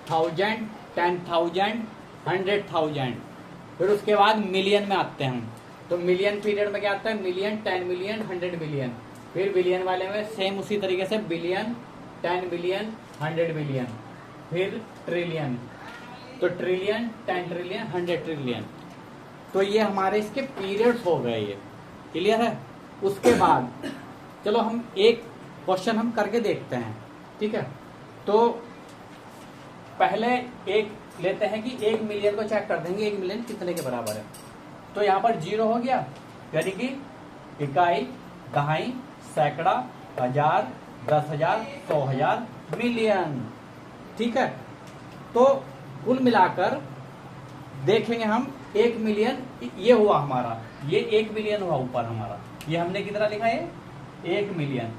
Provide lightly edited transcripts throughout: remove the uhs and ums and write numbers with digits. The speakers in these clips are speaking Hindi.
1000, 10,000, 100,000, फिर उसके बाद मिलियन में आते हैं हम। तो मिलियन पीरियड में क्या आता है, मिलियन, 10 मिलियन, 100 मिलियन। फिर बिलियन वाले में सेम उसी तरीके से बिलियन, 10 बिलियन, 100 बिलियन, फिर ट्रिलियन। तो ट्रिलियन, 10 ट्रिलियन, 100 ट्रिलियन। तो ये हमारे इसके पीरियड्स हो गए, ये क्लियर है। उसके बाद चलो हम एक क्वेश्चन हम करके देखते हैं, ठीक है। तो पहले एक लेते हैं कि 1 मिलियन को चेक कर देंगे, 1 मिलियन कितने के बराबर है। तो यहाँ पर 0 हो गया, यानी कि इकाई, दहाई, सैकड़ा, हजार, 10,000, 100,000, मिलियन, ठीक है। तो कुल मिलाकर देखेंगे हम 1 मिलियन, ये हुआ हमारा, ये 1 मिलियन हुआ ऊपर हमारा, ये हमने कितना लिखा है, 1 मिलियन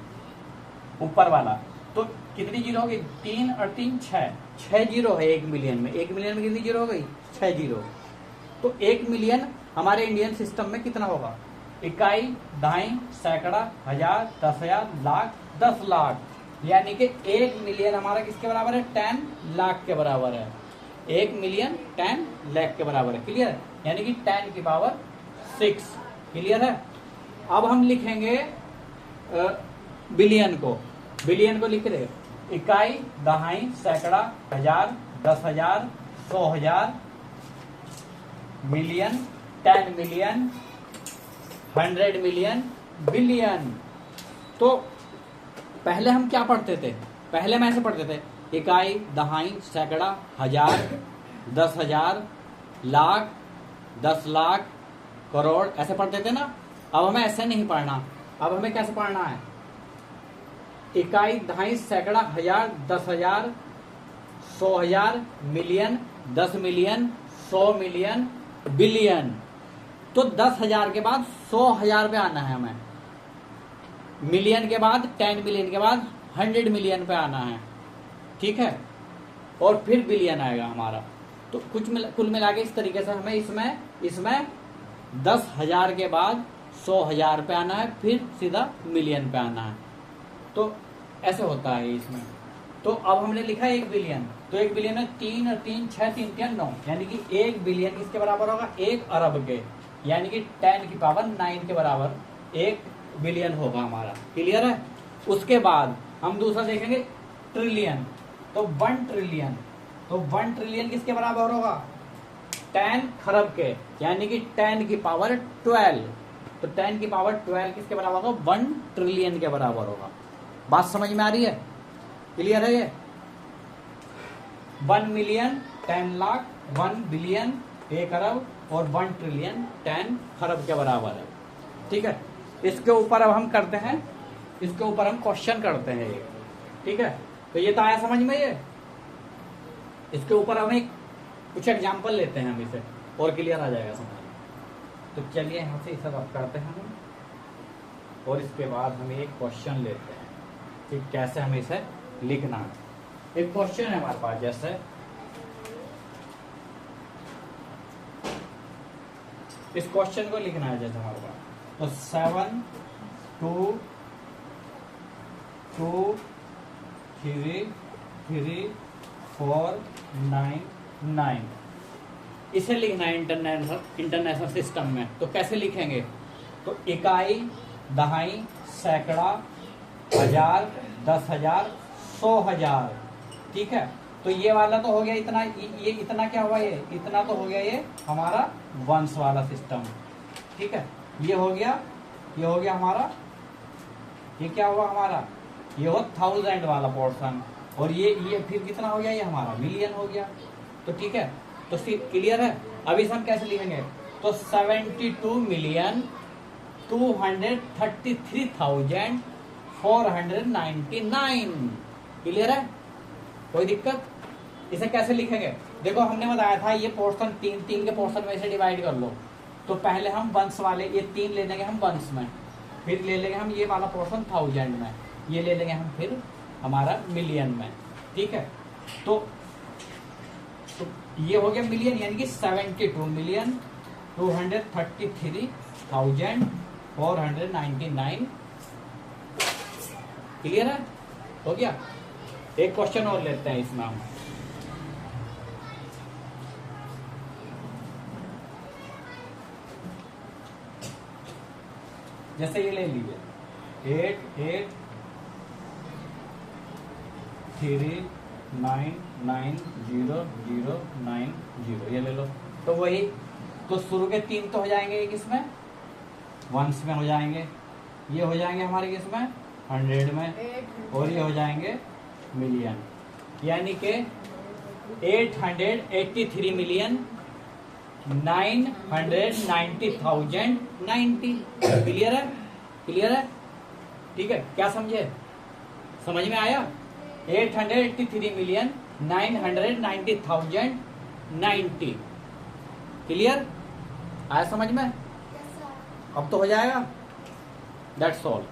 ऊपर वाला। तो कितनी जीरो हो गई, 3 और 3 6 जीरो है 1 मिलियन में। 1 मिलियन में कितनी जीरो हो गई, 6 जीरो। तो 1 मिलियन हमारे इंडियन सिस्टम में कितना होगा, इकाई, दहाई, सैकड़ा, हजार, 10,000, लाख, 10 लाख, यानी कि 1 मिलियन हमारा किसके बराबर है, 10 लाख के बराबर है। 1 मिलियन 10 लाख के बराबर है, क्लियर है, यानी कि 10 की पावर 6, क्लियर है। अब हम लिखेंगे बिलियन को, बिलियन को लिख रहे, इकाई, दहाई, सैकड़ा, हजार, 10,000, 100,000, मिलियन, 10 मिलियन, 100 मिलियन, बिलियन। तो पहले हम क्या पढ़ते थे, पहले हम ऐसे पढ़ते थे, इकाई, दहाई, सैकड़ा, हजार, 10,000, लाख, 10 लाख, करोड़, ऐसे पढ़ते थे ना। अब हमें ऐसे नहीं पढ़ना, अब हमें कैसे पढ़ना है, इकाई, दहाई, सैकड़ा, हजार, 10,000, 100,000, मिलियन, 10 मिलियन, 100 मिलियन, बिलियन। तो 10,000 के बाद 100,000 पे आना है हमें, मिलियन के बाद 10 मिलियन के बाद 100 मिलियन पे आना है, ठीक है, और फिर बिलियन आएगा हमारा। तो कुल मिला के इस तरीके से हमें इसमें 10,000 के बाद 100,000 पे आना है, फिर सीधा मिलियन पे आना है। तो ऐसे होता है इसमें। तो अब हमने लिखा 1 बिलियन, तो 1 बिलियन में 3 और 3 6, 3 3 9, यानी कि 1 बिलियन किसके बराबर होगा, 1 अरब के, यानी कि 10 की पावर 9 के बराबर 1 बिलियन होगा हमारा, क्लियर है। उसके बाद हम दूसरा देखेंगे ट्रिलियन, तो 1 ट्रिलियन, तो 1 ट्रिलियन किसके बराबर होगा, 10 खरब के, यानी कि 10 की पावर 12। तो 10 की पावर 12 किसके बराबर होगा, 1 ट्रिलियन के बराबर होगा। बात समझ में आ रही है, क्लियर है ये। 1 मिलियन 10 लाख, 1 बिलियन 1 अरब, और 1 ट्रिलियन 10 खरब के बराबर है, ठीक है। इसके ऊपर अब हम करते हैं, इसके ऊपर हम क्वेश्चन करते हैं ये, ठीक है। तो ये तो आया समझ में ये। इसके ऊपर हम एक कुछ एग्जाम्पल लेते हैं हम इसे, और क्लियर आ जाएगा समझ में। तो चलिए यहाँ से इसे बात करते हैं हम, और इसके बाद हम एक क्वेश्चन लेते हैं कि कैसे हमें इसे लिखना है। एक क्वेश्चन है हमारे पास, जैसे इस क्वेश्चन को लिखना है जैसे हमारे पास, तो 7 2 2 3 3 4 9 9, इसे लिखना है इंटरनेशनल सिस्टम में। तो कैसे लिखेंगे, तो इकाई, दहाई, सैकड़ा, हजार, 10,000, 100,000, ठीक है। तो ये वाला तो हो गया इतना, ये इतना क्या हुआ, ये इतना तो हो गया ये हमारा वंश वाला सिस्टम, ठीक है। ये हो गया हमारा, ये क्या हुआ हमारा, ये हो 1000 वाला पोर्शन, और ये फिर कितना हो गया, ये हमारा मिलियन हो गया। तो ठीक है, तो क्लियर है। अब इसे हम कैसे लिखेंगे, तो 72 मिलियन 233,499, क्लियर है, कोई दिक्कत। इसे कैसे लिखेंगे, देखो हमने बताया था ये पोर्शन तीन के पोर्शन में से डिवाइड कर लो। तो पहले हम वंश वाले ये 3 ले लेंगे हम वंश में, फिर ले लेंगे हम ये वाला पोर्शन 1000 में, ये ले लेंगे हम फिर हमारा मिलियन में, ठीक है। तो ये हो गया मिलियन, यानी कि 72 मिलियन 233,499, क्लियर है, हो गया। एक क्वेश्चन और लेते हैं इसमें हम, जैसे ये ले लीजिए 8839909090 ये ले लो। तो वही, तो शुरू के 3 तो हो जाएंगे ये किसमें, वंस में हो जाएंगे, ये हो जाएंगे हमारे किसमें 100 में, और ये हो जाएंगे मिलियन, यानी कि 883,990,090। क्लियर है, क्लियर है, ठीक है, क्या समझे, समझ में आया, 883,990,090। क्लियर आया समझ में, अब तो हो जाएगा, दैट्स ऑल।